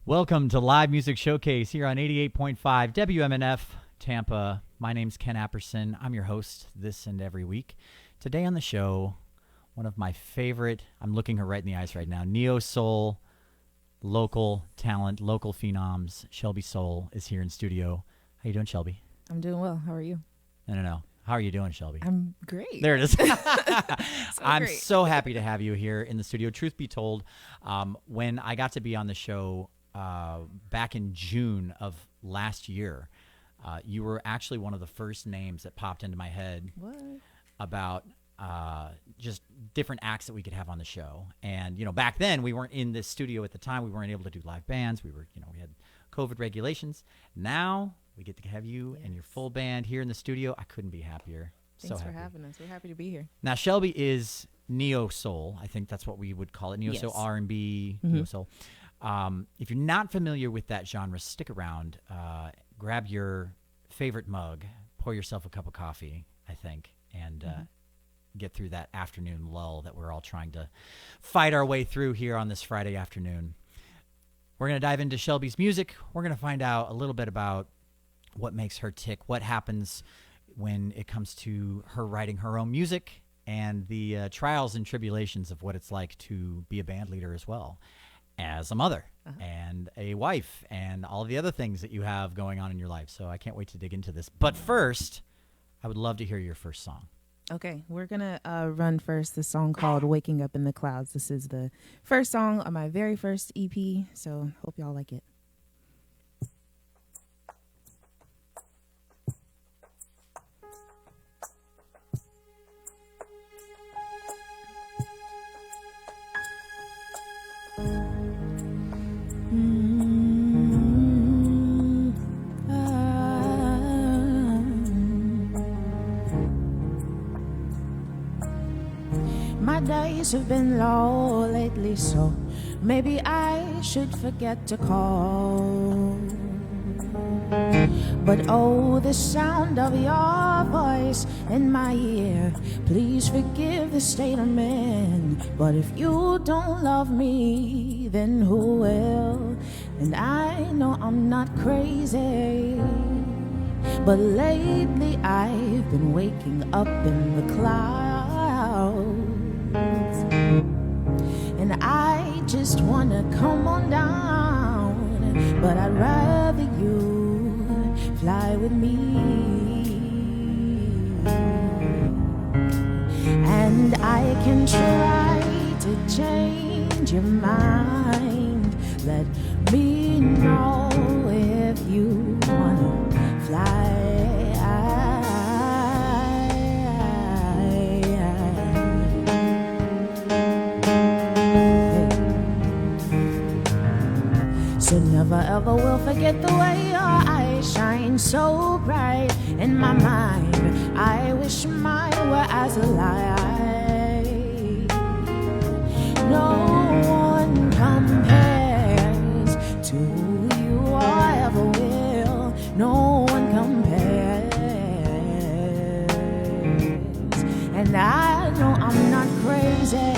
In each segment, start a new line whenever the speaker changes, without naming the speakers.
Welcome to Live Music Showcase here on 88.5 WMNF Tampa. My name's Ken Apperson. I'm your host this and every week. Today on the show, one of my favorite, I'm looking her right in the eyes right now, neo-soul, local talent, local phenoms, Shelby Soul is here in studio. How you doing, Shelby?
I'm doing well. How are you?
No. How are you doing, Shelby?
I'm great.
There it is. I'm
great.
so happy to have you here in the studio. Truth be told, when I got to be on the show back in June of last year, you were actually one of the first names that popped into my head about just different acts that we could have on the show. And, back then we weren't in this studio at the time. We weren't able to do live bands. We had COVID regulations. Now we get to have you and your full band here in the studio. I couldn't be happier.
Thanks
so
for
happy.
having us. We're happy to be here.
Now, Shelby is neo-soul. I think that's what we would call it. Neo-soul,
Yes.
R&B, neo-soul. If you're not familiar with that genre, stick around. Grab your favorite mug, pour yourself a cup of coffee, I think, and get through that afternoon lull that we're all trying to fight our way through here on this Friday afternoon. We're going to dive into Shelby's music. We're going to find out a little bit about what makes her tick, what happens when it comes to her writing her own music, and the trials and tribulations of what it's like to be a band leader as well, as a mother and a wife, and all the other things that you have going on in your life. So I can't wait to dig into this. But first, I would love to hear your first song.
Okay, we're going to run first the song called Waking Up in the Clouds. This is the first song on my very first EP, so hope y'all like it. My days have been low lately, so maybe I should forget to call. But oh, the sound of your voice in my ear, please forgive the state I'm in. But if you don't love me, then who will? And I know I'm not crazy, but lately I've been waking up in the clouds, and I just wanna come on down, but I'd rather you fly with me. And I can try to change your mind. Let me know if you wanna fly. So never ever will forget the way your eyes shine so bright in my mind. I wish mine were as alive. No one compares to you or ever will. No one compares. And I know I'm not crazy,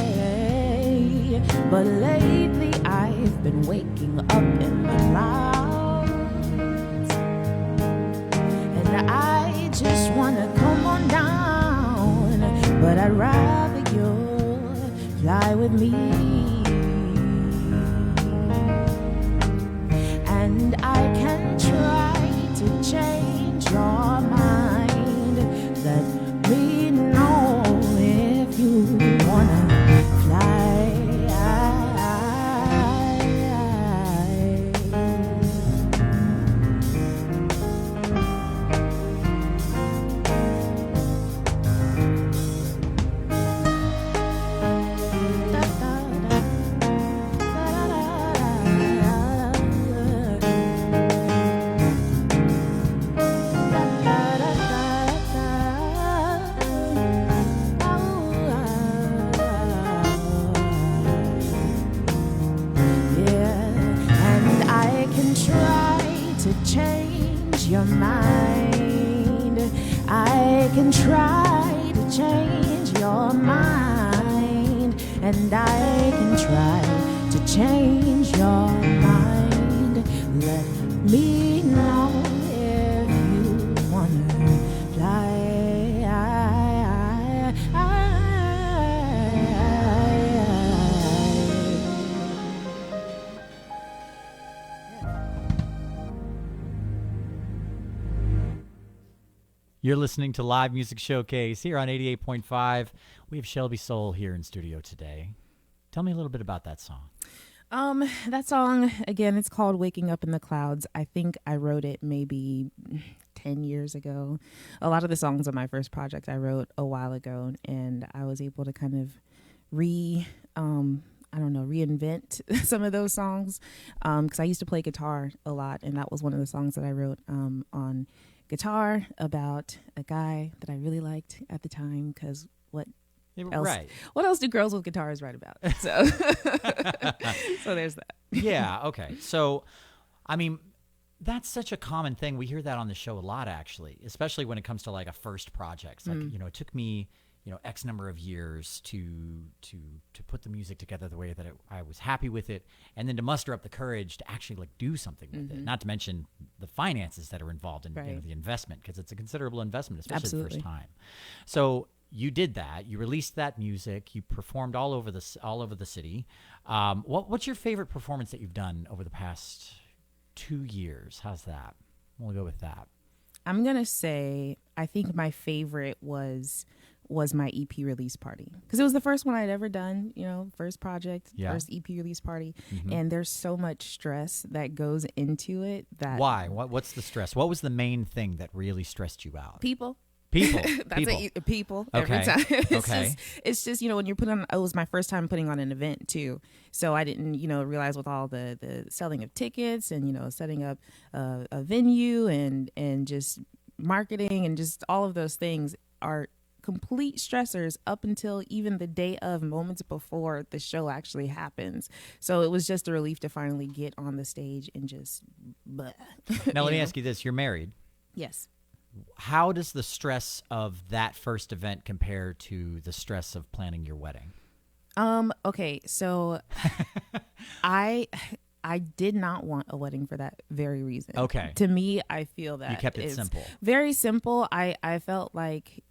but lately I've been waking up in the clouds, and I just wanna come on down, but I'd rather you fly with me. And I can try to change your mind. Let me know if you wanna fly. Your mind, I can try to change your mind, and I can try to change your mind.
You're listening to Live Music Showcase here on 88.5. We have Shelby Soul here in studio today. Tell me a little bit about that song.
That song, again, it's called Waking Up in the Clouds. I think I wrote it maybe 10 years ago. A lot of the songs on my first project I wrote a while ago, and I was able to kind of reinvent some of those songs, because I used to play guitar a lot, and that was one of the songs that I wrote on guitar about a guy that I really liked at the time, because what else do girls with guitars write about? So, so there's that.
Yeah, okay. So, I mean, that's such a common thing. We hear that on the show a lot, actually, especially when it comes to like a first project. It's like, it took me, X number of years to put the music together the way that I was happy with it, and then to muster up the courage to actually like do something with it. Not to mention the finances that are involved in the investment, because it's a considerable investment, especially the first time. So you did that. You released that music. You performed all over the city. What's your favorite performance that you've done over the past 2 years? How's that? We'll go with that.
I'm gonna say I think my favorite was my EP release party, because it was the first one I'd ever done, first project, first EP release party. And there's so much stress that goes into it.
Why? What's the stress? What was the main thing that really stressed you out?
People.
That's
people
okay.
Every time.
Okay.
It's just when you're putting on, it was my first time putting on an event too, so I didn't realize with all the selling of tickets and setting up a venue and just marketing and just all of those things are complete stressors up until even the day of, moments before the show actually happens. So it was just a relief to finally get on the stage and just
Now let me ask you this. You're married.
Yes.
How does the stress of that first event compare to the stress of planning your wedding?
Okay, so I did not want a wedding for that very reason.
Okay.
To me, I feel that
you kept it simple.
Very simple. I felt like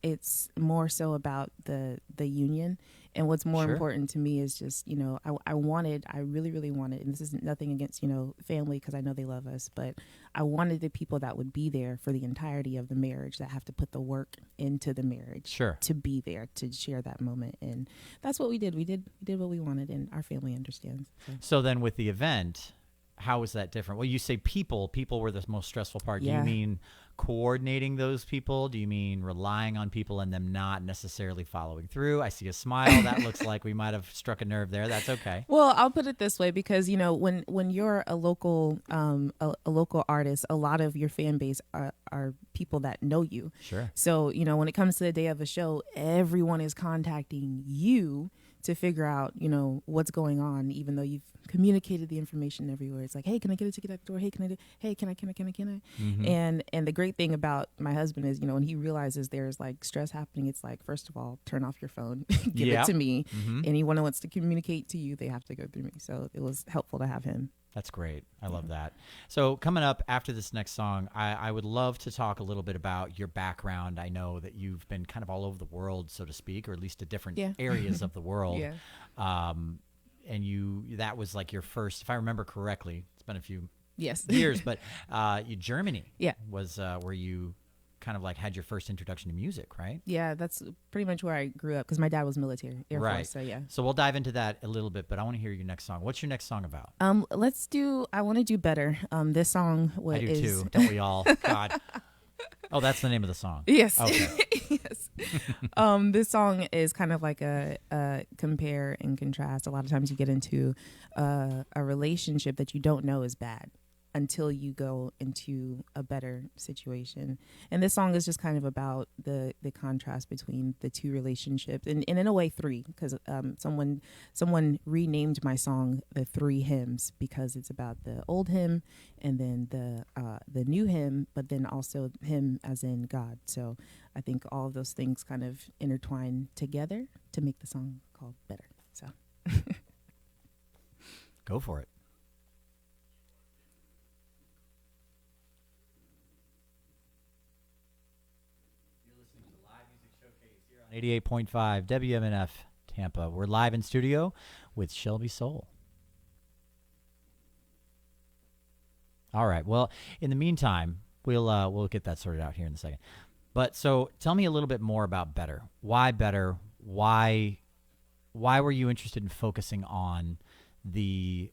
it's more so about the union. And what's more important to me is just, I really, really wanted, and this is nothing against, family, because I know they love us, but I wanted the people that would be there for the entirety of the marriage, that have to put the work into the marriage to be there, to share that moment. And that's what we did. We did what we wanted, and our family understands.
So then with the event, how was that different? Well, you say people were the most stressful part. Do you mean coordinating those people? Do you mean relying on people and them not necessarily following through? I see a smile. That looks like we might have struck a nerve there. That's okay.
Well, I'll put it this way, because when you're a local artist, a lot of your fan base are people that know you.
Sure.
So when it comes to the day of a show, everyone is contacting you to figure out, what's going on, even though you've communicated the information everywhere. It's like, hey, can I get a ticket at the door? Hey, can I? And the great thing about my husband is, when he realizes there's like stress happening, it's like, first of all, turn off your phone, give it to me. Anyone who wants to communicate to you, they have to go through me. So it was helpful to have him.
That's great. I love that. So coming up after this next song, I would love to talk a little bit about your background. I know that you've been kind of all over the world, so to speak, or at least to different areas of the world. And that was like your first, if I remember correctly, it's been a few years, but Germany was where you kind of like had your first introduction to music, right?
Yeah, that's pretty much where I grew up, because my dad was military, Air Force, so yeah.
So we'll dive into that a little bit, but I want to hear your next song. What's your next song about?
I want to do better. This song
I do too, don't we all? God. Oh, that's the name of the song.
Yes.
Okay.
Yes. This song is kind of like a compare and contrast. A lot of times you get into a relationship that you don't know is bad until you go into a better situation. And this song is just kind of about the contrast between the two relationships, and in a way three, because someone renamed my song the Three Hymns, because it's about the old hymn and then the new hymn, but then also him as in God. So I think all of those things kind of intertwine together to make the song called Better. So
go for it. You're listening to the Live Music Showcase here on 88.5 WMNF Tampa. We're live in studio with Shelby Soul. All right. Well, in the meantime, We'll get that sorted out here in a second. But so tell me a little bit more about Better. Why Better? Why were you interested in focusing on the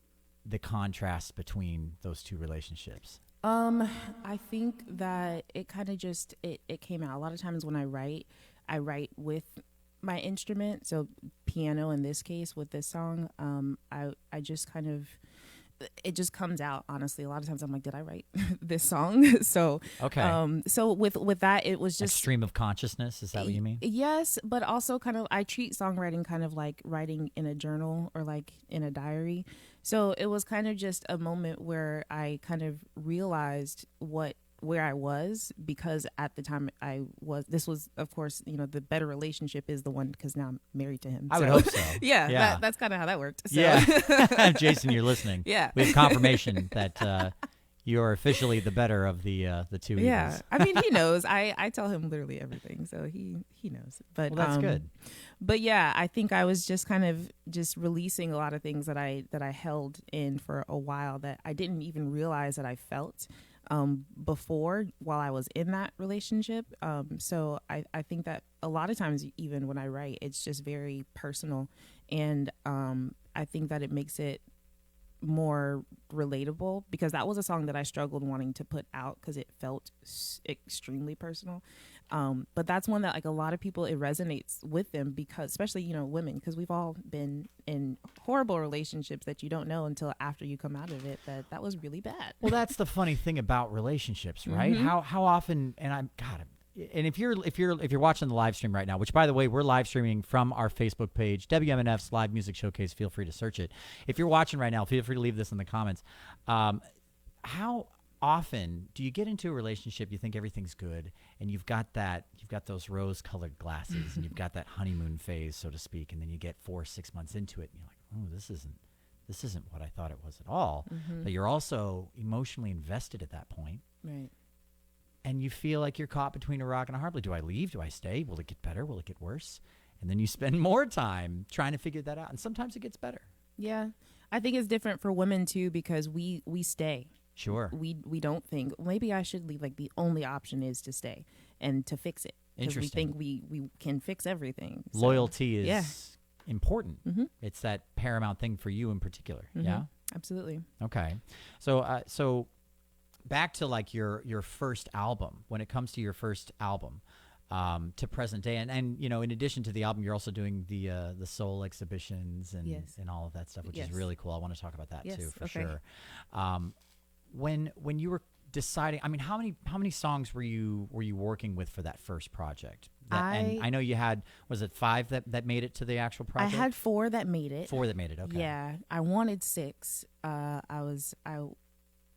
contrast between those two relationships?
I think that it kind of just it came out. A lot of times when I write with my instrument, so piano in this case with this song. I just kind of, it just comes out, honestly. A lot of times I'm like, did I write this song? So
Okay.
so with that, it was just
Stream of consciousness, is that what you mean?
yes, but also kind of I treat songwriting kind of like writing in a journal or like in a diary. So it was kind of just a moment where I kind of realized where I was, because at the time this was, of course, the better relationship is the one, because now I'm married to him.
I would hope so.
Yeah. That's kind of how that worked. So.
Yeah. Jason, you're listening.
Yeah.
We have confirmation that you're officially the better of the two
Yeah.
evils.
I mean, he knows. I tell him literally everything, so he knows. But
Well, that's good.
But yeah, I think I was just kind of just releasing a lot of things that I held in for a while that I didn't even realize that I felt before, while I was in that relationship. So I think that a lot of times, even when I write, it's just very personal, and I think that it makes it more relatable, because that was a song that I struggled wanting to put out because it felt extremely personal. But that's one that, like, a lot of people, it resonates with them, because especially, women, because we've all been in horrible relationships that you don't know until after you come out of it that was really bad.
Well, that's the funny thing about relationships, right?
Mm-hmm.
How often, and and if you're watching the live stream right now, which, by the way, we're live streaming from our Facebook page, WMNF's Live Music Showcase. Feel free to search it. If you're watching right now, feel free to leave this in the comments. How often do you get into a relationship, you think everything's good, and you've got those rose-colored glasses, and you've got that honeymoon phase, so to speak, and then you get 4 or 6 months into it, and you're like, oh, this isn't what I thought it was at all.
Mm-hmm.
But you're also emotionally invested at that point.
Right.
And you feel like you're caught between a rock and a hard place. Do I leave? Do I stay? Will it get better? Will it get worse? And then you spend more time trying to figure that out. And sometimes it gets better.
Yeah. I think it's different for women too, because we stay.
Sure.
We don't think maybe I should leave. Like, the only option is to stay and to fix it, because we think we can fix everything. So,
loyalty is important.
Mm-hmm.
It's that paramount thing for you in particular.
Mm-hmm.
Yeah.
Absolutely.
Okay. So back to, like, your first album. When it comes to your first album, to present day, and in addition to the album, you're also doing the soul exhibitions and
Yes.
and all of that stuff, which
Yes.
is really cool. I want to talk about that
Yes.
too, for
Okay.
sure. When you were deciding, I mean, how many songs were you working with for that first project? And I know you had, was it 5 that made it to the actual project?
I had 4 that made it.
4 that made it. Okay.
Yeah, I wanted 6.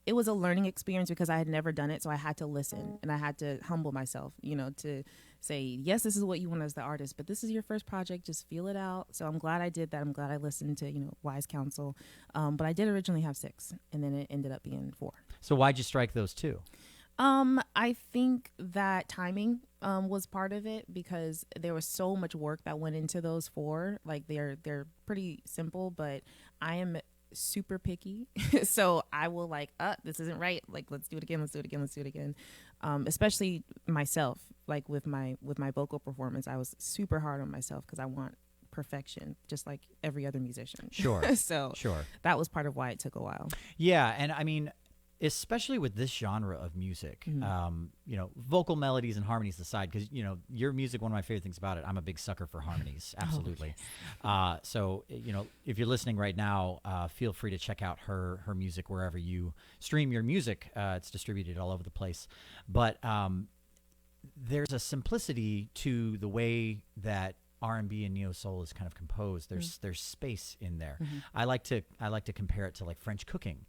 It was a learning experience because I had never done it, so I had to listen and I had to humble myself, to say, yes, this is what you want as the artist, but this is your first project, just feel it out. So I'm glad I did that. I'm glad I listened to, wise counsel. But I did originally have 6, and then it ended up being 4.
So why'd you strike those 2?
I think that timing was part of it, because there was so much work that went into those 4. Like, they're pretty simple, but I am super picky. So I will, like, this isn't right. Like, let's do it again. Especially myself, like with my vocal performance, I was super hard on myself because I want perfection, just like every other musician.
Sure.
So
Sure.
that was part of why it took a while.
Yeah, and I mean, especially with this genre of music, vocal melodies and harmonies aside, because, your music, one of my favorite things about it, I'm a big sucker for harmonies. Absolutely. So, if you're listening right now, feel free to check out her music wherever you stream your music. It's distributed all over the place. But there's a simplicity to the way that R&B and neo soul is kind of composed. There's space in there.
Mm-hmm.
I like to compare it to, like, French cooking,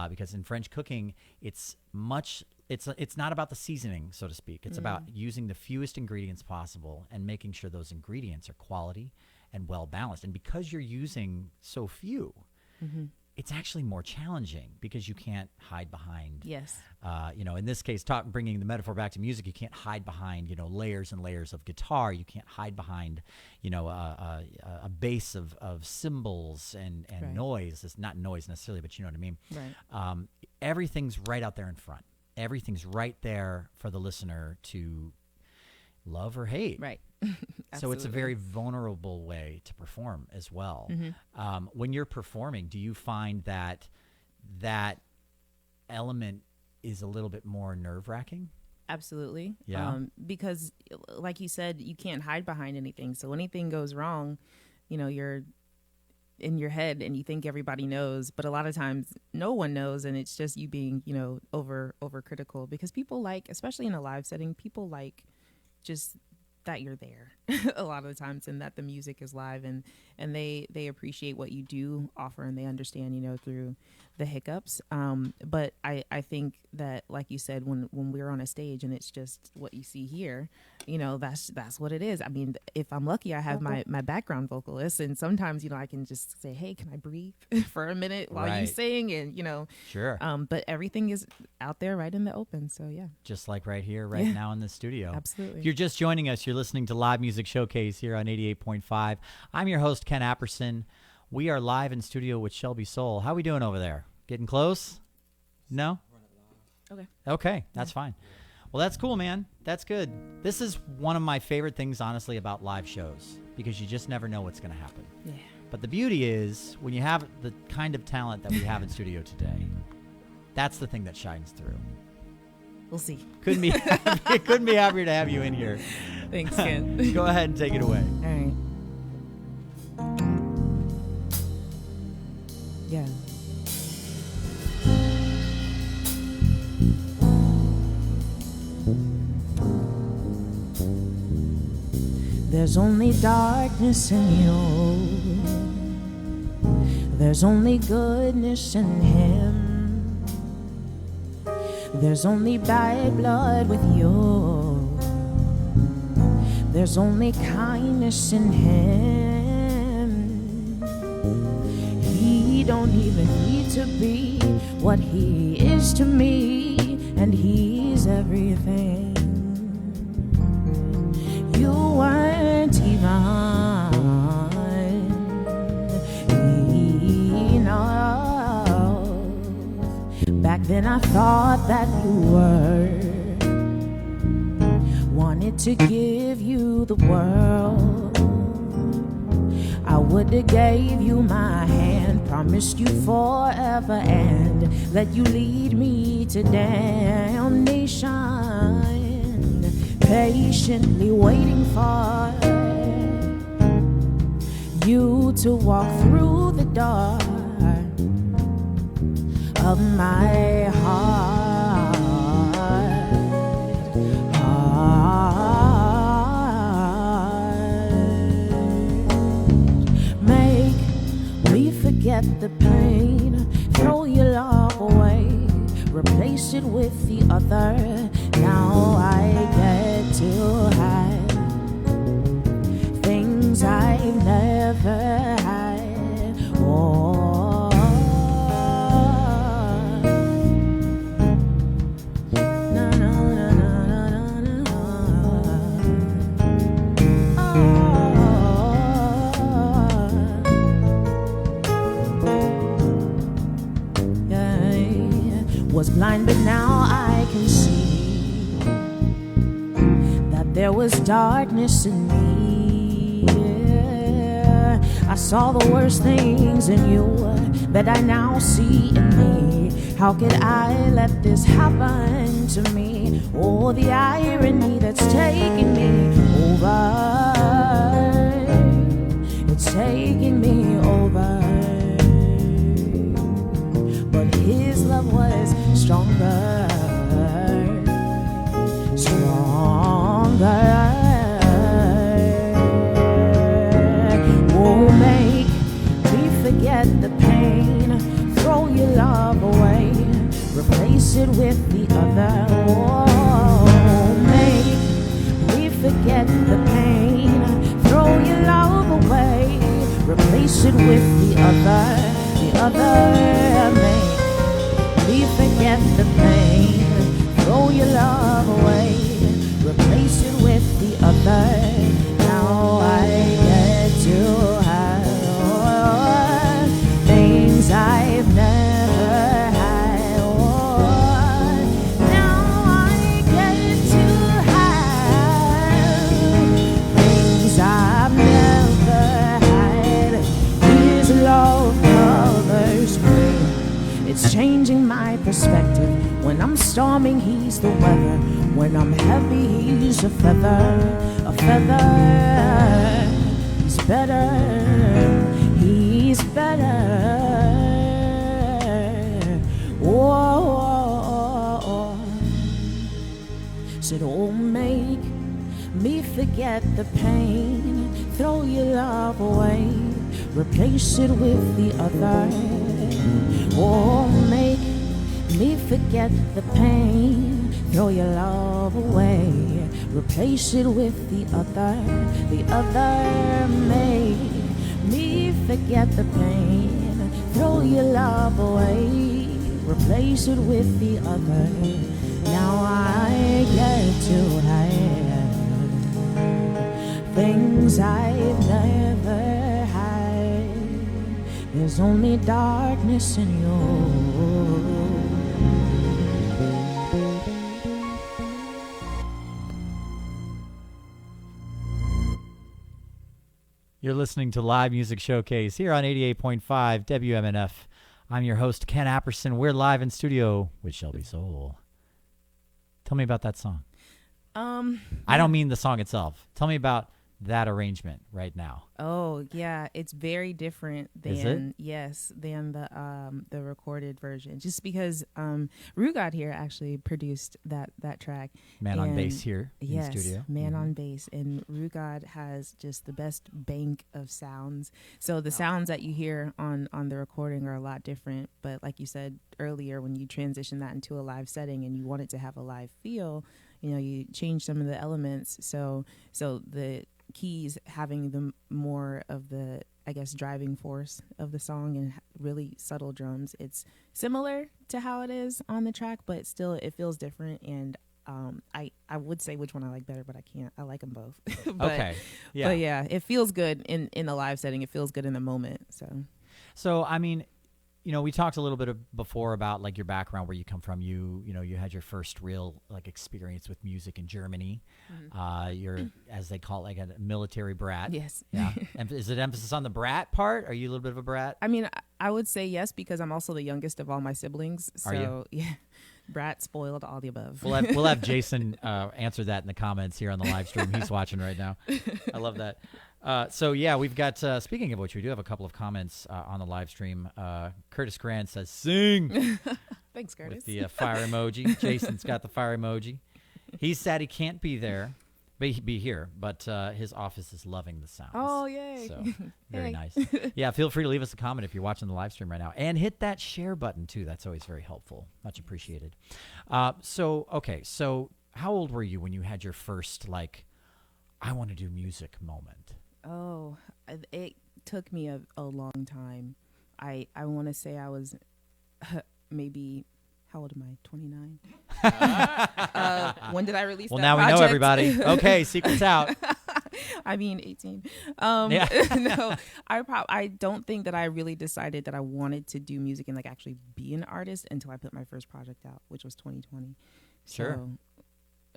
because in French cooking, it's not about the seasoning, so to speak. It's about using the fewest ingredients possible and making sure those ingredients are quality and well balanced. And because you're using so few, it's actually more challenging because you can't hide behind.
Yes.
In this case, bringing the metaphor back to music, you can't hide behind, layers and layers of guitar. You can't hide behind, a base of cymbals and
Right.
noise. It's not noise necessarily, but you know what I mean.
Right.
Everything's right out there in front. everything's right there for the listener to love or hate.
Right.
So it's a very vulnerable way to perform as well. When you're performing, do you find that that element is a little bit more nerve-wracking?
Absolutely.
Yeah.
Because like you said, you can't hide behind anything. So anything goes wrong, you're in your head and you think everybody knows, but a lot of times no one knows, and it's just you being, over critical, because people like, especially in a live setting, people like just that you're there a lot of the times, and that the music is live, and they appreciate what you do offer, and they understand, through the hiccups. But I think that, like you said, when we're on a stage and it's just what you see here, that's what it is. I mean, if I'm lucky, I have my background vocalist, and sometimes, I can just say, hey, can I breathe for a minute while you sing? And,
Sure.
But everything is out there right in the open. So, yeah.
Just like right here, now in the studio.
Absolutely.
If you're just joining us, you're listening to Live Music Showcase here on 88.5. I'm your host, Ken Apperson. We are live in studio with Shelby Soul. How we doing over there? Getting close? No? Okay, that's fine. Well, that's cool, man. That's good. This is one of my favorite things, honestly, about live shows, because you just never know what's going to happen.
Yeah.
But the beauty is, when you have the kind of talent that we have in studio today, that's the thing that shines through.
We'll see.
Couldn't be happier to have you in here.
Thanks, Ken.
Go ahead and take it away.
All right. Yeah.
There's only darkness in you. There's only goodness in him. There's only bad blood with you. There's only kindness in him. He don't even need to be what he is to me, and he's everything. You weren't even enough. Back then I thought that you were. Wanted to give you the world. I would've gave you my hand, promised you forever, and let you lead me to damnation. Patiently waiting for you to walk through the door of my heart. Make me forget the pain, throw your love away, replace it with the other. Now I get to hide things I've never had. Oh, no, no, no, no, no, no, no. Yeah, was blind, but now I can see there was darkness in me. Yeah. I saw the worst things in you that I now see in me. How could I let this happen to me? Oh, the irony that's taking me over. It's taking me over. But his love was stronger. Oh, make me forget the pain, throw your love away, replace it with the other. Oh, make me forget the pain, throw your love away, replace it with the other. The other. Make me forget the pain, throw your love away, replace it with the other. Now I get to have things I've never had. Oh, now changing my perspective. When I'm storming, he's the weather. When I'm heavy, he's a feather, a feather. He's better, he's better. Oh, said, oh, make me forget the pain. Throw your love away, replace it with the other. Oh, make me forget the pain. Throw your love away, replace it with the other. The other, make me forget the pain. Throw your love away, replace it with the other. Now I get to have things I've never had. There's only darkness in you.
You're listening to Live Music Showcase here on 88.5 WMNF. I'm your host, Ken Apperson. We're live in studio with Shelby Soul. Tell me about that song. I don't mean the song itself. Tell me about that arrangement right now.
Oh yeah, it's very different than than the recorded version. Just because Rugod here actually produced that track.
Man on bass here
yes,
in the studio.
Man on bass, and Rugod has just the best bank of sounds. So the sounds that you hear on the recording are a lot different. But like you said earlier, when you transition that into a live setting and you want it to have a live feel, you know, you change some of the elements. So the keys having the more of the, I guess, driving force of the song and really subtle drums. It's similar to how it is on the track, but still it feels different. And I would say which one I like better, but I can't. I like them both. But,
okay. Yeah.
But yeah, it feels good in a live setting. It feels good in the moment.
So I mean, you know, we talked a little bit before about like your background, where you come from. You know, you had your first real like experience with music in Germany. Mm-hmm. You're, as they call it, like a military brat.
Yes.
Yeah. Is it emphasis on the brat part? Are you a little bit of a brat?
I mean, I would say yes, because I'm also the youngest of all my siblings. So,
are you?
Yeah. Brat, spoiled, all the above.
We'll have Jason answer that in the comments here on the live stream. He's watching right now. I love that. So yeah, we've got, speaking of which, we do have a couple of comments on the live stream. Curtis Grant says, sing.
Thanks, Curtis.
With the fire emoji. Jason's got the fire emoji. He's sad he can't be there, be here, but his office is loving the sounds.
Oh, yay.
So very nice. Yeah, feel free to leave us a comment if you're watching the live stream right now. And hit that share button, too. That's always very helpful. Much appreciated. So how old were you when you had your first, like, I want to do music moment?
Oh, it took me a long time. I want to say I was maybe, how old am I? 29? When did I release that
now
project?
We know everybody. Okay, secret's out.
I mean, 18.
Yeah.
No, I don't think that I really decided that I wanted to do music and like actually be an artist until I put my first project out, which was 2020.
Sure.
So,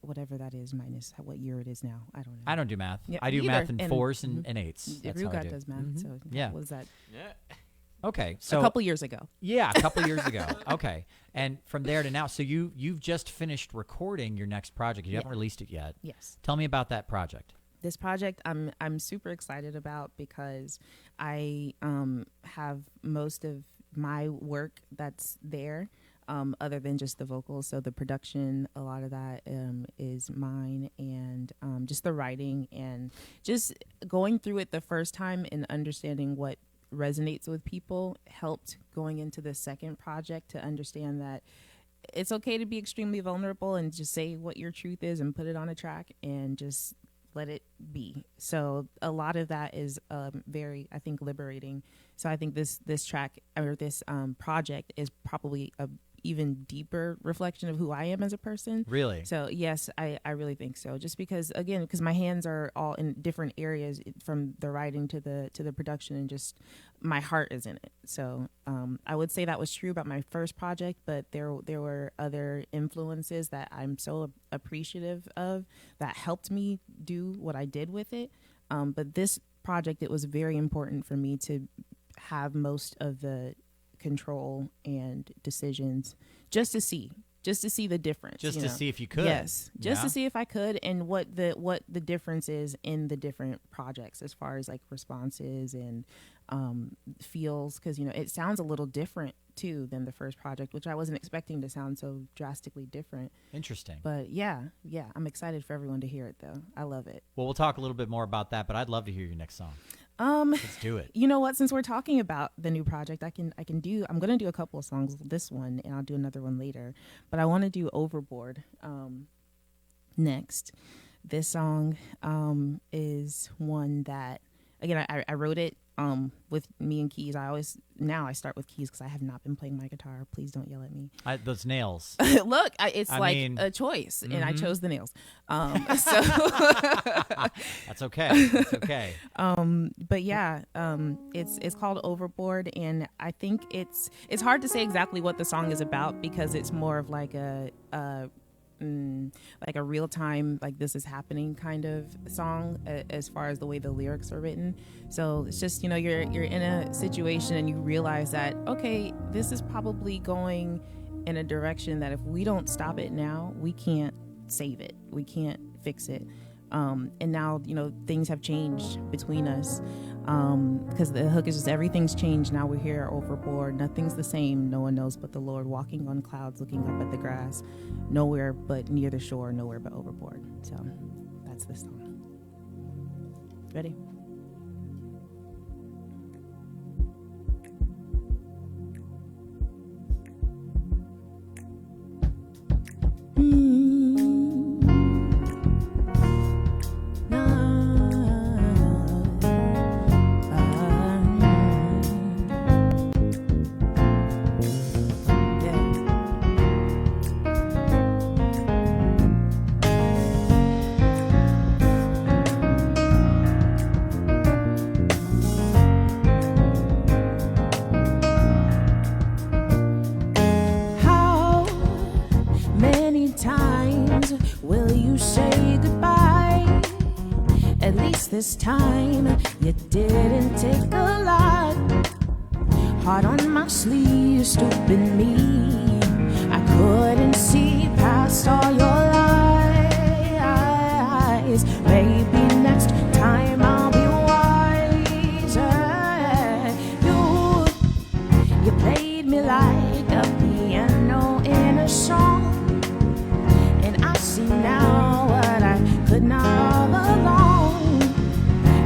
whatever that is minus what year it is now. I don't know.
I don't do math.
Yeah,
I do
either.
math in
And,
4s and 8s. That's how I
Rugod
do.
does math.
Mm-hmm.
So
yeah.
what was that?
Yeah.
Okay. So
a couple years ago.
Yeah, a couple years ago. Okay. And from there to now, so you've just finished recording your next project. You haven't released it yet.
Yes.
Tell me about that project.
This project I'm super excited about because I have most of my work that's there, other than just the vocals. So the production, a lot of that is mine, and just the writing and just going through it the first time and understanding what resonates with people helped going into the second project to understand that it's okay to be extremely vulnerable and just say what your truth is and put it on a track and just let it be. So a lot of that is very, I think, liberating. So I think this track or this project is probably a even deeper reflection of who I am as a person.
Really?
So yes, I really think so. Just because, again, because my hands are all in different areas, from the writing to the production, and just my heart is in it. So I would say that was true about my first project, but there were other influences that I'm so appreciative of that helped me do what I did with it. But this project, it was very important for me to have most of the control and decisions just to see the difference.
Just to see if you could.
Yes. Just to see if I could, and what the difference is in the different projects as far as like responses and feels, because it sounds a little different too than the first project, which I wasn't expecting to sound so drastically different.
Interesting.
But yeah, I'm excited for everyone to hear it though. I love it.
Well, we'll talk a little bit more about that, but I'd love to hear your next song. Let's do it.
You know what? Since we're talking about the new project, I'm going to do a couple of songs, this one, and I'll do another one later. But I want to do Overboard next. This song is one that, again, I wrote it with me and keys. I start with keys because I have not been playing my guitar. Please don't yell at me.
Those nails.
Look, it's a choice, and I chose the nails. So
That's okay. That's okay.
But yeah, it's called Overboard, and I think it's hard to say exactly what the song is about because it's more of like a real time, like this is happening kind of song as far as the way the lyrics are written. So it's just, you're in a situation and you realize that, okay, this is probably going in a direction that if we don't stop it now, we can't save it. We can't fix it. And now, things have changed between us because the hook is just everything's changed. Now we're here overboard. Nothing's the same. No one knows but the Lord, walking on clouds, looking up at the grass, nowhere but near the shore, nowhere but overboard. So that's the song. Ready?
This time you didn't take a lot. Heart on my sleeve, stupid me. I couldn't see past all your lies. Maybe next time I'll be wiser. You played me like a piano in a song, and I see now what I could not all along.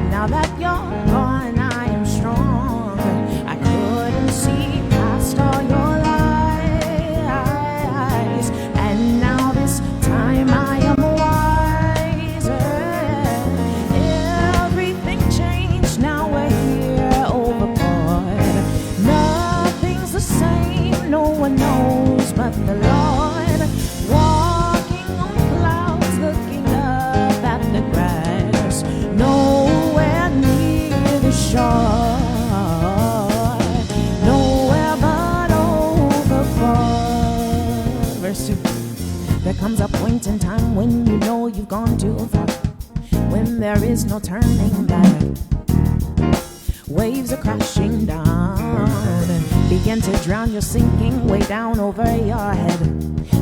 Now that you're gone, I am strong. I couldn't see past all your lies, and now this time I am wiser. Everything changed, now we're here overboard. Nothing's the same, no one knows but the Lord. Walking on clouds, looking up at the grass. Nowhere near the shore, nowhere but overboard. Verse 2. There comes a point in time when you know you've gone too far, when there is no turning back. Waves are crashing down, begin to drown. You're sinking way down over your head.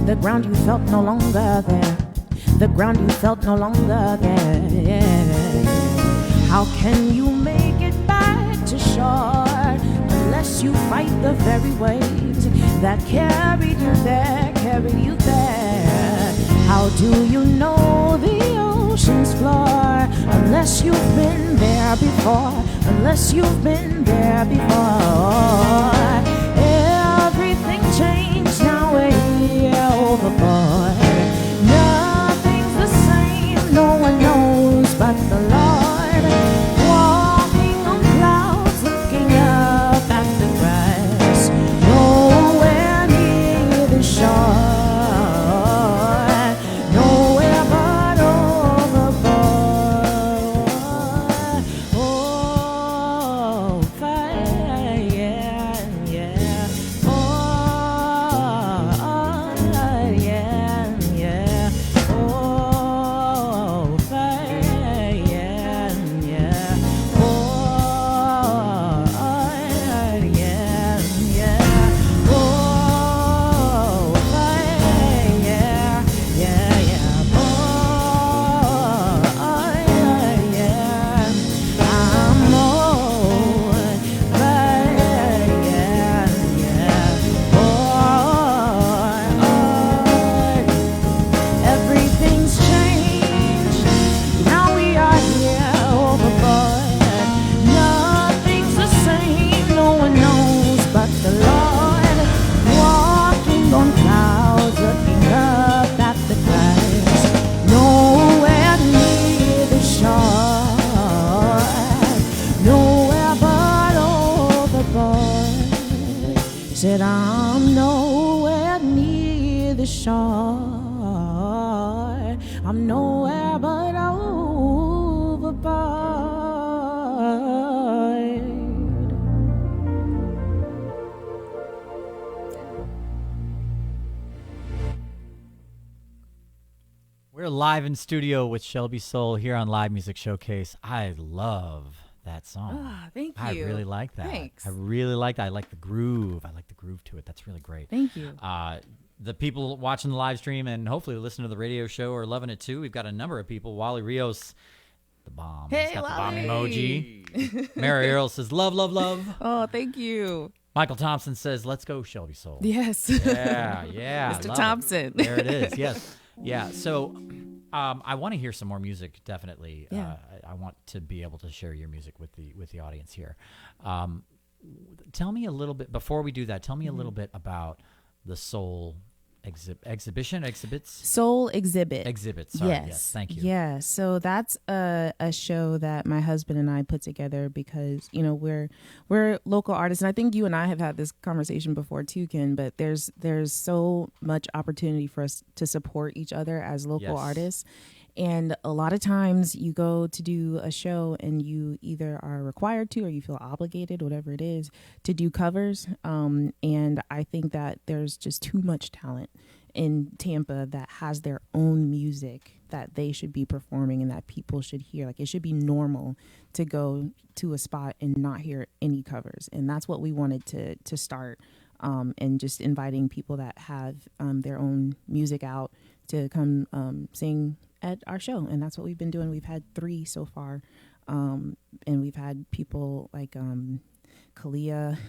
The ground you felt no longer there. The ground you felt no longer there. How can you make it back to shore unless you fight the very waves that carried you there, carried you there? How do you know the ocean's floor unless you've been there before? Unless you've been there before. Everything changed, now we're here overboard. Nothing's the same, no one knows but the Lord. Walking on clouds, looking up at the grass. Nowhere near the shore, nowhere but overboard. Oh, fire, yeah, yeah. shore. I'm nowhere but overboard.
We're live in studio with Shelby Soul here on Live Music Showcase. I love that song.
Ah, thank you.
I really like that.
Thanks.
I really like that. I like the groove. I like the groove to it. That's really great.
Thank you.
The people watching the live stream and hopefully listening to the radio show are loving it too. We've got a number of people. Wally Rios, the bomb.
Hey,
He's got
Wally.
the bomb emoji. Mary Earl says, love, love, love.
Oh, thank you.
Michael Thompson says, let's go, Shelby Soul.
Yes.
Yeah, yeah.
Mr.
love
Thompson.
it. There it is. Yes. Yeah. So I want to hear some more music, definitely.
Yeah.
I want to be able to share your music with the audience here. Tell me a little bit, before we do that, tell me a little bit about the Soul exhibits?
Soul Exhibit.
Exhibits, sorry. Yes, thank you.
Yeah, so that's a show that my husband and I put together because, you know, we're local artists. And I think you and I have had this conversation before too, Ken, but there's so much opportunity for us to support each other as local
Yes.
artists. And a lot of times you go to do a show and you either are required to or you feel obligated, whatever it is, to do covers. And I think that there's just too much talent in Tampa that has their own music that they should be performing and that people should hear. Like, it should be normal to go to a spot and not hear any covers. And that's what we wanted to start, and just inviting people that have their own music out to come sing at our show. And that's what we've been doing. We've had 3 so far, and we've had people like Kalia,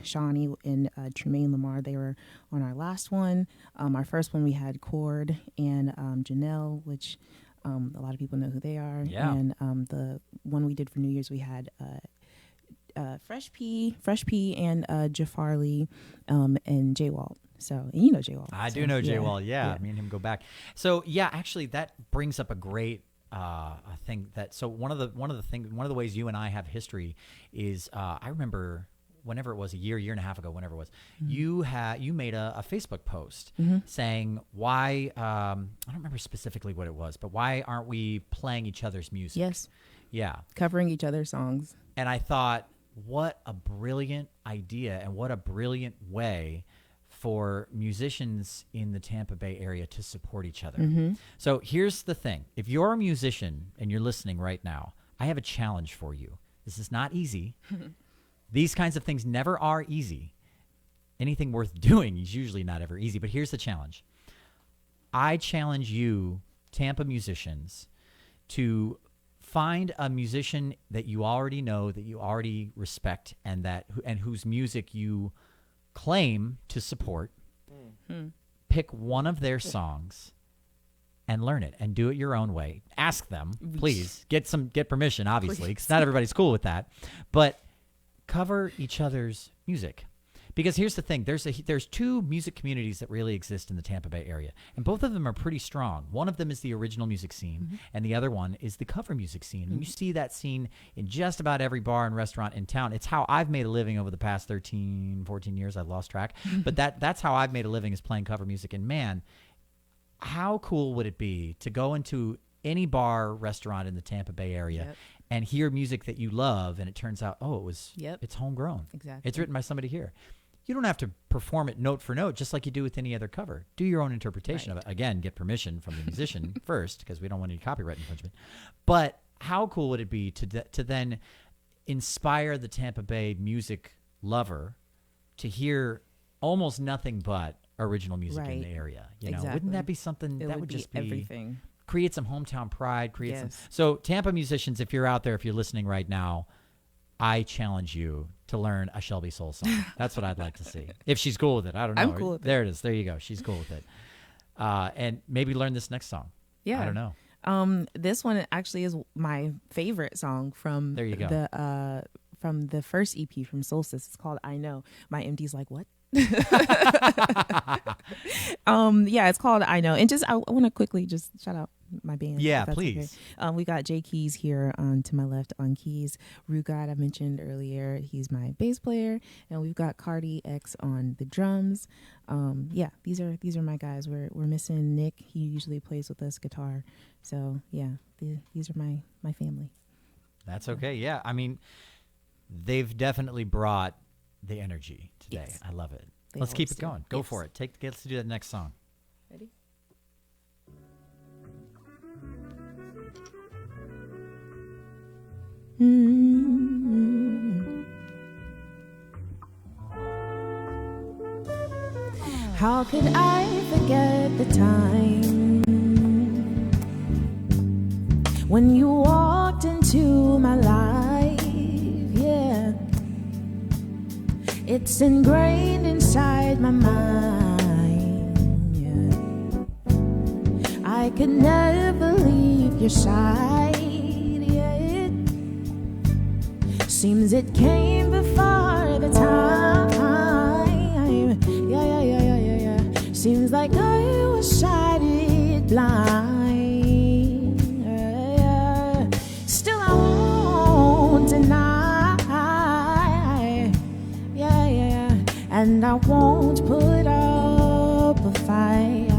Shawnee, and Tremaine Lamar. They were on our last one. Our first one we had Cord and Janelle, which a lot of people know who they are.
Yeah.
And the one we did for New Year's, we had Fresh P, and Jafar Lee, and Jay Walt. So, and you know Jay Walt.
I
so,
do know Jay
yeah,
Wall. Yeah, me and him go back. So yeah, actually, that brings up a great thing. That so one of the ways you and I have history is I remember whenever it was a year and a half ago, whenever it was, you made a Facebook post saying why I don't remember specifically what it was, but why aren't we playing each other's music?
Yes.
Yeah.
Covering each other's songs.
And I thought, what a brilliant idea and what a brilliant way for musicians in the Tampa Bay area to support each other. So here's the thing. If you're a musician and you're listening right now, I have a challenge for you. This is not easy. These kinds of things never are easy. Anything worth doing is usually not ever easy. But here's the challenge. I challenge you, Tampa musicians, to find a musician that you already know, that you already respect, and whose music you claim to support. Pick one of their songs and learn it and do it your own way. Ask them, please. Get permission, obviously, because not everybody's cool with that. But cover each other's music. Because here's the thing, there's 2 music communities that really exist in the Tampa Bay area, and both of them are pretty strong. One of them is the original music scene, and the other one is the cover music scene. And you see that scene in just about every bar and restaurant in town. It's how I've made a living over the past 13, 14 years. I've lost track. But that's how I've made a living, is playing cover music. And man, how cool would it be to go into any bar, restaurant in the Tampa Bay area and hear music that you love, and it turns out, it's homegrown.
Exactly.
It's written by somebody here. You don't have to perform it note for note, just like you do with any other cover. Do your own interpretation of it. Again, get permission from the musician first, because we don't want any copyright infringement. But how cool would it be to then inspire the Tampa Bay music lover to hear almost nothing but original music in the area? You know, wouldn't that be something that would just be
everything?
Create some hometown pride. So Tampa musicians, if you're out there, if you're listening right now, I challenge you to learn a Shelby Soul song. That's what I'd like to see. If she's cool with it. I don't know.
I'm cool with it.
There it is. There you go. She's cool with it. And maybe learn this next song.
Yeah.
I don't know.
This one actually is my favorite song from
There you go.
the first EP from Solstice. It's called I Know. My MD's like, what? Yeah, it's called I Know. And just I want to quickly just shout out my band?
Yeah,
if that's
please.
Okay. We got Jay Keys here to my left on keys. Rugad, I mentioned earlier, he's my bass player, and we've got Cardi X on the drums. Yeah, these are my guys. We're missing Nick. He usually plays with us guitar. So yeah, these are my family.
That's okay. Yeah, I mean, they've definitely brought the energy today.
Yes.
I love it.
They
Let's keep
always
it
do.
going. Go
Yes.
for it. Let's do that next song.
Ready?
How could I forget the time when you walked into my life? Yeah, it's ingrained inside my mind. Yeah, I could never leave your side. Yeah, seems it came before the time. Yeah. Seems like I was sighted blind. Yeah. Still I won't deny. Yeah. And I won't put up a fight.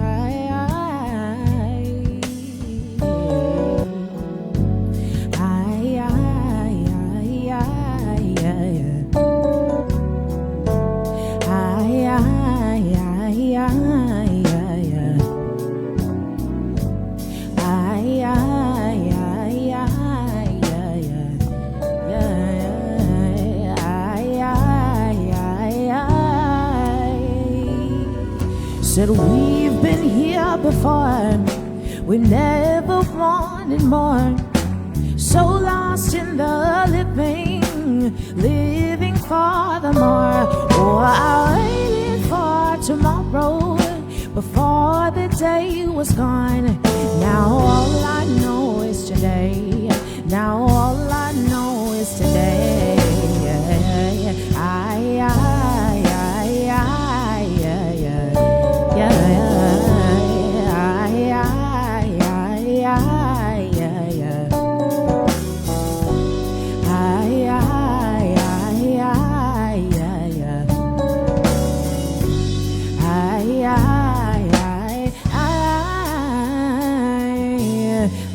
Said we've been here before, we never wanted more. So lost in the living for the more. Oh, I waited for tomorrow before the day was gone. Now all I know is today. Now all I know is today.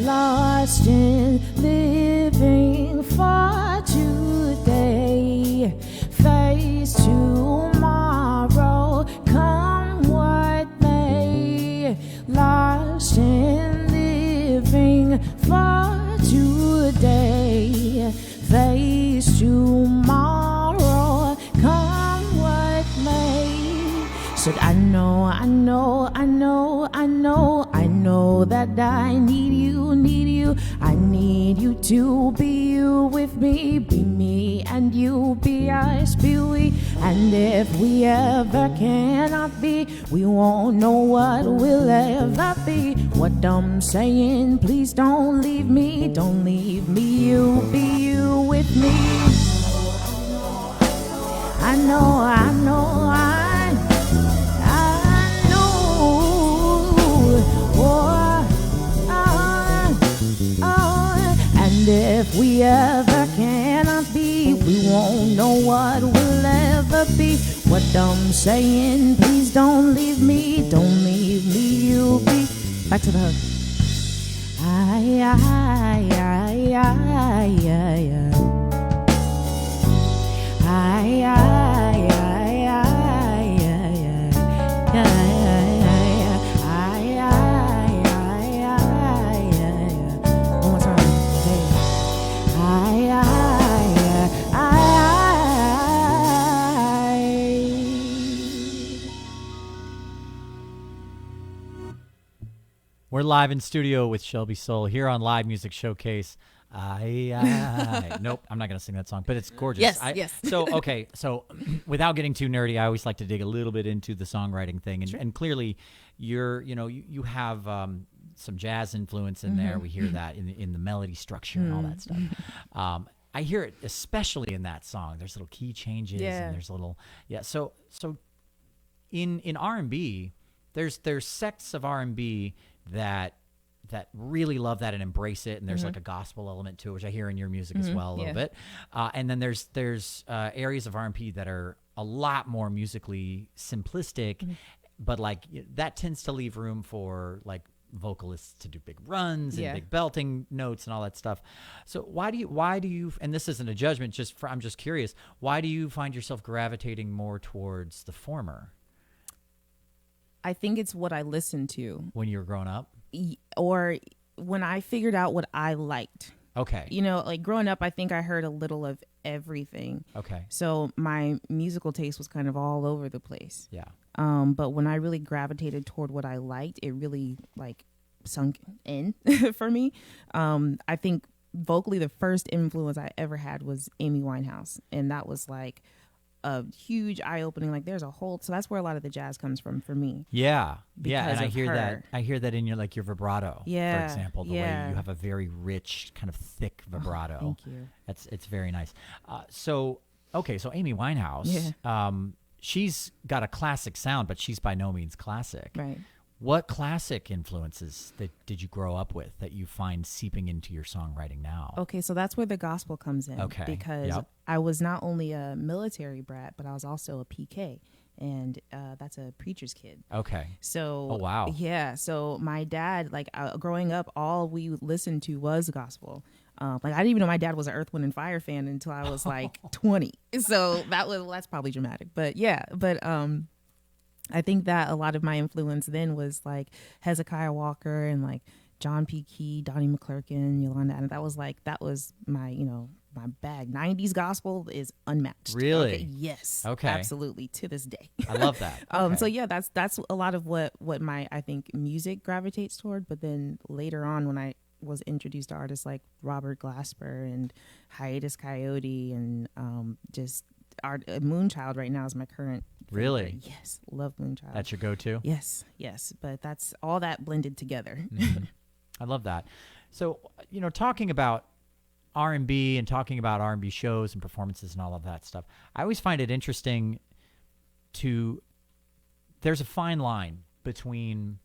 Lost in living for today, face tomorrow, come what may. Lost in living for today, face tomorrow, come what may. Said I know that I need you. I need you to be you with me, be me and you be us, be we. And if we ever cannot be, we won't know what we'll ever be. What I'm saying, please don't leave me, you be you with me. I know. And if we ever cannot be, we won't know what we'll ever be. What I'm saying, please don't leave me, you be. Back to the hook. One more time.
We're live in studio with Shelby Soul here on Live Music Showcase. Nope, I'm not going to sing that song, but it's gorgeous.
Yes.
So without getting too nerdy, I always like to dig a little bit into the songwriting thing. And,
Sure.
and clearly, you have some jazz influence in there. We hear that in the melody structure and all that stuff. I hear it especially in that song. There's little key changes and there's So in R&B, there's sects of R&B that that really love that and embrace it, and there's like a gospel element to it, which I hear in your music as well a little bit. And then there's areas of R&B that are a lot more musically simplistic, but like that tends to leave room for like vocalists to do big runs and big belting notes and all that stuff. So why do you, and this isn't a judgment, I'm just curious, why do you find yourself gravitating more towards the former?
I think it's what I listened to
When you were growing up?
or when I figured out what I liked.
Okay.
You know, like growing up, I think I heard a little of everything.
Okay.
So my musical taste was kind of all over the place.
Yeah.
But when I really gravitated toward what I liked, it really like sunk in for me. I think vocally the first influence I ever had was Amy Winehouse. And that was like a huge eye-opening. Like there's a whole, so that's where a lot of the jazz comes from for me.
Yeah. Yeah. And
Because of
I hear that in your vibrato, for example, the way you have a very rich kind of thick vibrato.
Thank you.
It's very nice. So Amy Winehouse, she's got a classic sound, but she's by no means classic.
Right.
What classic influences did you grow up with that you find seeping into your songwriting now?
Okay, so that's where the gospel comes in.
Okay.
Because I was not only a military brat, but I was also a PK, and that's a preacher's kid.
Okay.
So,
oh wow.
Yeah. So my dad, like growing up, all we listened to was gospel. Like I didn't even know my dad was an Earth, Wind and Fire fan until I was like 20. So that's probably dramatic, but yeah. But I think that a lot of my influence then was like Hezekiah Walker and like John P. Key, Donnie McClurkin, Yolanda Adams. That was my, my bag. 90s gospel is unmatched.
Really?
Okay, yes.
Okay.
Absolutely. To this day.
I love that. Okay.
So yeah, that's a lot of what my, I think, music gravitates toward. But then later on, when I was introduced to artists like Robert Glasper and Hiatus Coyote and just Moonchild right now is my current favorite.
Really?
Yes, love Moonchild.
That's your go-to?
Yes, but that's all that blended together.
I love that. So, talking about R&B and talking about R&B shows and performances and all of that stuff, I always find it interesting there's a fine line between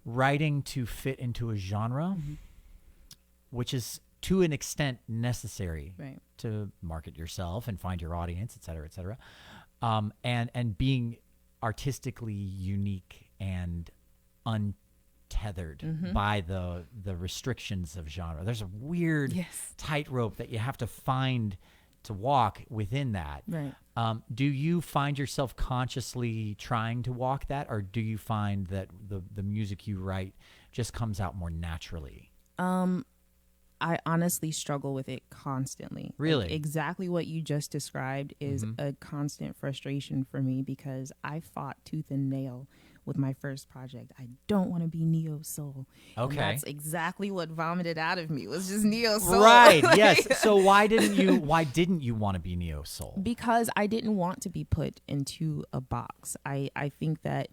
writing to fit into a genre, which is to an extent necessary to market yourself and find your audience, et cetera, and being artistically unique and untethered by the restrictions of genre. There's a weird tightrope that you have to find to walk within that.
Right.
Do you find yourself consciously trying to walk that, or do you find that the music you write just comes out more naturally?
I honestly struggle with it constantly.
Really?
Like, exactly what you just described is a constant frustration for me because I fought tooth and nail with my first project. I don't want to be neo soul.
Okay.
And that's exactly what vomited out of me was just neo soul.
Right. Yes. So why didn't you want to be neo soul?
Because I didn't want to be put into a box. I think that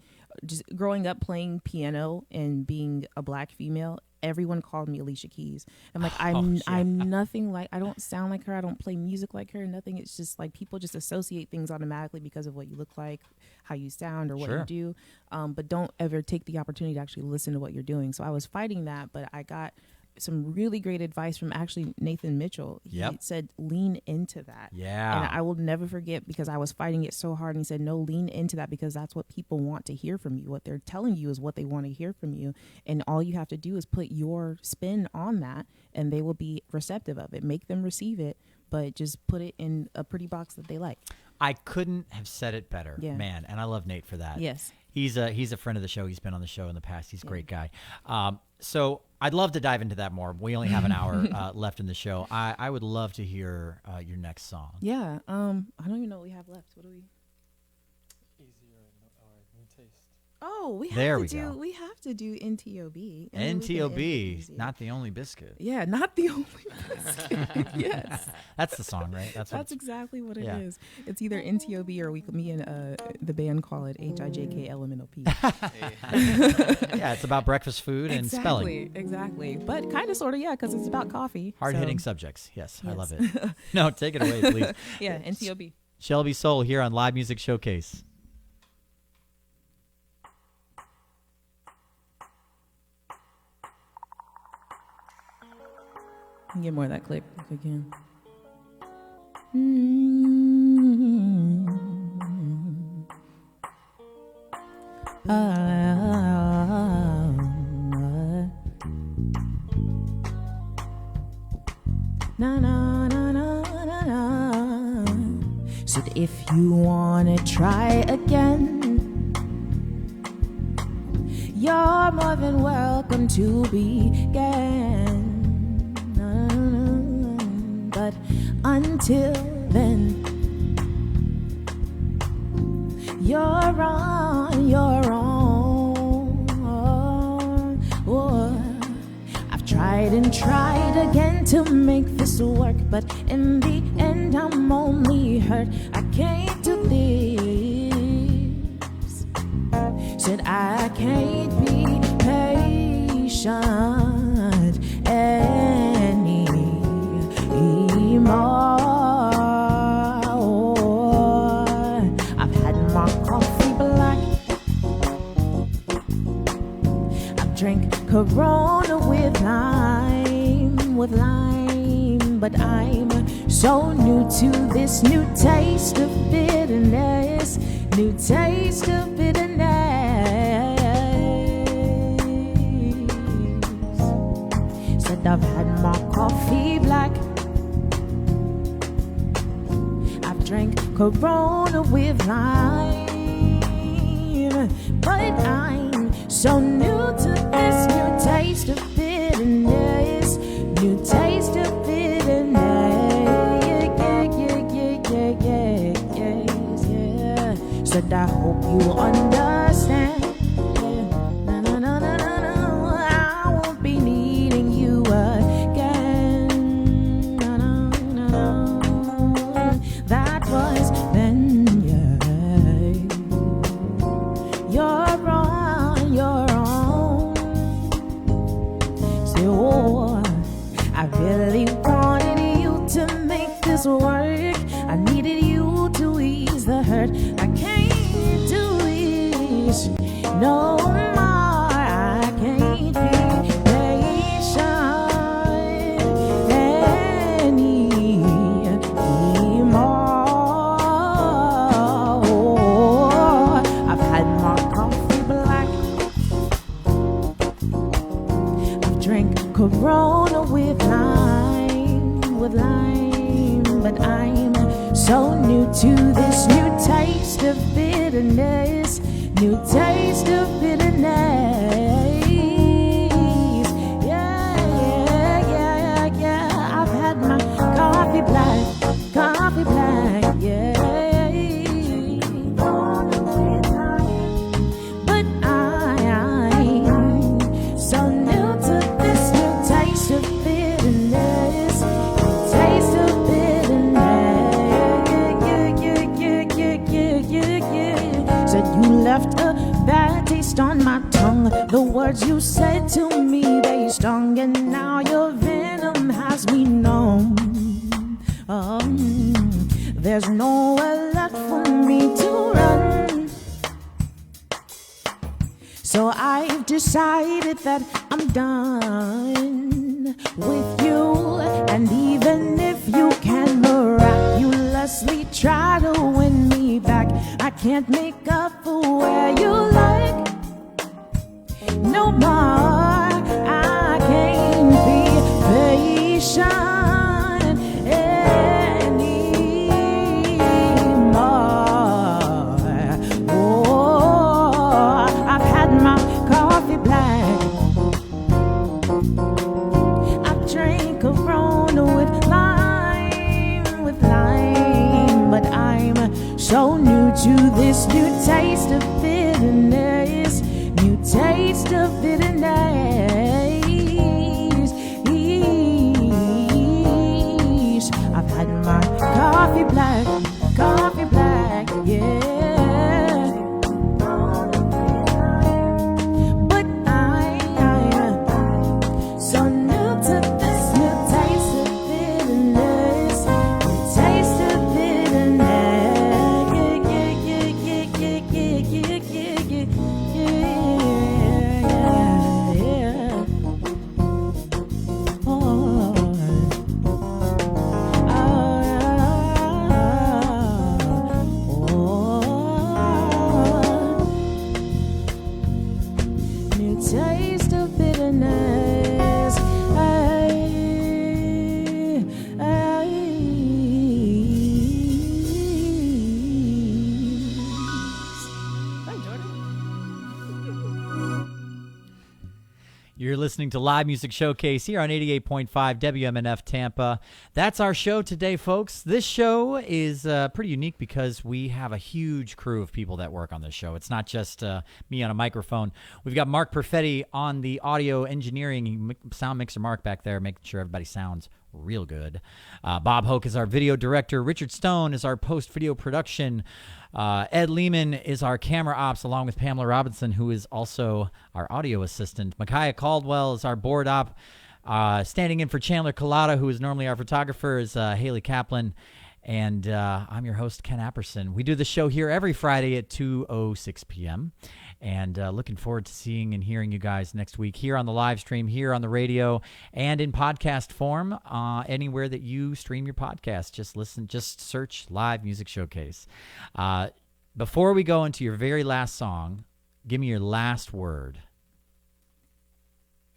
just growing up playing piano and being a Black female, everyone called me Alicia Keys. I'm like, I'm nothing like, I don't sound like her. I don't play music like her. Nothing. It's just like people just associate things automatically because of what you look like, how you sound, or what you do. But don't ever take the opportunity to actually listen to what you're doing. So I was fighting that, but I got some really great advice from actually Nathan Mitchell. He said, lean into that.
Yeah.
And I will never forget because I was fighting it so hard. And he said, no, lean into that because that's what people want to hear from you. What they're telling you is what they want to hear from you. And all you have to do is put your spin on that and they will be receptive of it. Make them receive it, but just put it in a pretty box that they like.
I couldn't have said it better, man. And I love Nate for that.
Yes.
He's a friend of the show. He's been on the show in the past. He's a great guy. So I'd love to dive into that more. We only have an hour left in the show. I would love to hear your next song.
Yeah. I don't even know what we have left. What do we?
Easier or New Taste.
Oh, we have to do NTOB.
NTOB, not the only biscuit.
Yeah, not the only biscuit. Yes.
That's the song, right?
That's exactly what it is. It's either NTOB or me and the band call it HIJKLMNOP.
Yeah, it's about breakfast food and spelling.
Exactly. But kind of, sort of, because it's about coffee.
Hard-hitting subjects. Yes, I love it. No, take it away, please.
Yeah, NTOB.
Shelby Soul here on Live Music Showcase.
Get more of that clip if we can.
Na na na na na na. Said if you wanna try again, you're more than welcome to begin. But until then, you're on your own. Oh, I've tried and tried again to make this work, but in the end I'm only hurt. I can't do this. Said I can't be patient anymore. I've had my coffee black, I've drank Corona with lime, but I'm so new to this new taste of bitterness, new taste of bitterness. Said I've had my coffee black, I've drank Corona with lime, but I'm so new to this new taste of bitterness, new taste of bitterness. Said I hope you understand. No, no, no, no, no, no. I won't be needing you again. No, no, no, no. That was then, yeah. You're on your own. Say, oh, I really wanted you to make this work. I needed you to ease the hurt. I can't do this no more. I can't be patient anymore. I've had my coffee black, I've drank Corona with lime, but I'm so new to this new taste of bitterness, new taste of bitterness. Yeah, yeah, yeah, yeah. I've had my coffee black, yeah. But I'm so new to this new taste of bitterness, taste of bitterness. Said you left a bad taste on my tongue. The words you said to me, they stung, and now your venom has me numb. There's nowhere left for me to run. So I've decided that I'm done with you. And even if you can miraculously try to win me back, I can't make up for where you like no more. I can't be patient anymore. Oh, I've had my coffee black, I've drank Corona with lime, but I'm so new to this new taste of bitterness. taste of bitterness.
You're listening to Live Music Showcase here on 88.5 WMNF Tampa. That's our show today, folks. This show is pretty unique because we have a huge crew of people that work on this show. It's not just me on a microphone. We've got Mark Perfetti on the audio engineering, sound mixer Mark back there, making sure everybody sounds real good. Bob Hoke is our video director. Richard Stone is our post-video production. Ed Lehman is our camera ops, along with Pamela Robinson, who is also our audio assistant. Micaiah Caldwell is our board op. Standing in for Chandler Collada, who is normally our photographer, is Haley Kaplan. And I'm your host, Ken Apperson. We do the show here every Friday at 2:06 p.m. And looking forward to seeing and hearing you guys next week here on the live stream, here on the radio, and in podcast form, anywhere that you stream your podcast. Just search Live Music Showcase. Before we go into your very last song, give me your last word.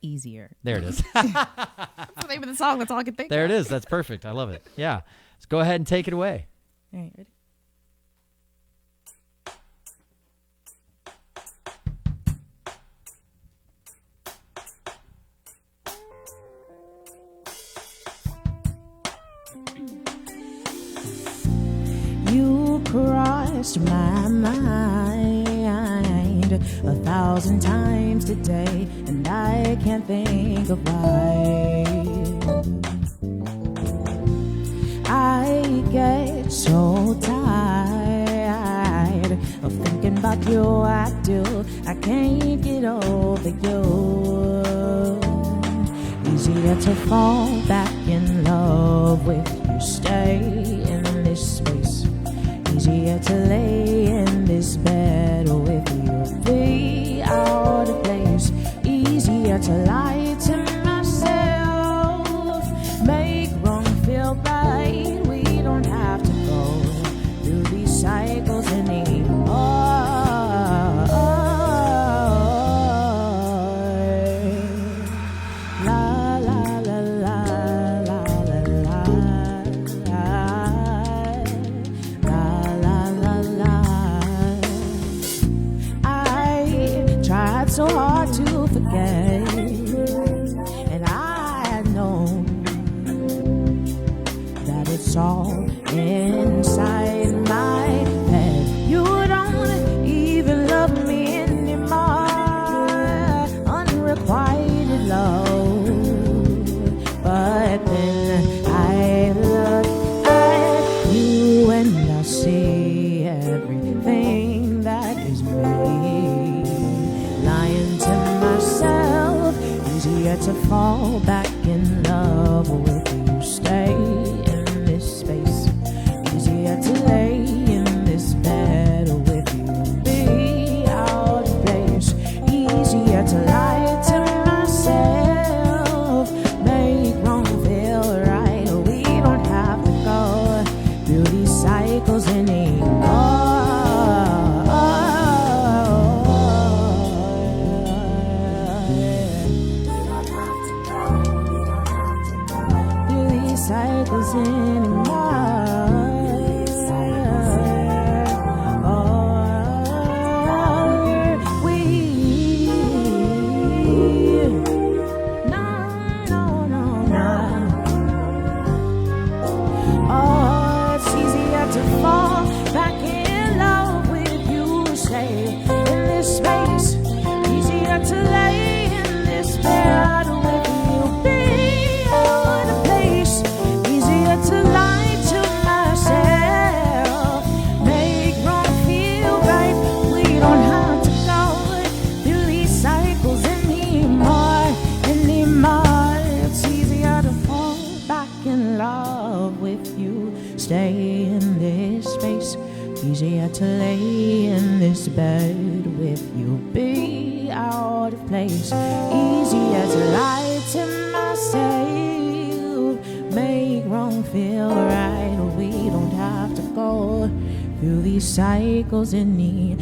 Easier.
There it is.
That's the name of the song. That's all I can think
There
of.
it is. That's perfect. I love it. Yeah. Let's go ahead and take it away.
All right, ready?
You crossed my mind 1,000 times today, and I can't think of why. I get so tired of thinking about you. I do. I can't get over you. Easier to fall back in love with you. Stay in this space. Easier to lay in this bed with you. Be out of place. Easier to lie to myself. Make wrong feel right. We don't have to go through these cycles anymore. La la la la la la la la la la. I tried so hard to forget, and I know that it's all inside my head. You don't even love me anymore. Unrequited love. But then I look at you and I see everything that is me. Lying to myself. Easier to fall back in love with you. Stay in this space. Easier to lay in this bed with you. Be out of place. Easier to lie to myself. Make wrong feel right. We don't have to go through these cycles anymore. Through these cycles anymore. We no, no, no, no. Oh, it's easier to fall back in love with you. Stay in this space. Easier to lay in this bed with you. Be out of place. Easier to lie to myself. Make wrong feel right. We don't have to go through these cycles anymore. It's easier to fall back in love with you. Stay in this space. Easier to lay in this bed with you. Be out of place. Easier to lie to myself. Make wrong feel right. We don't have to go through these cycles anymore.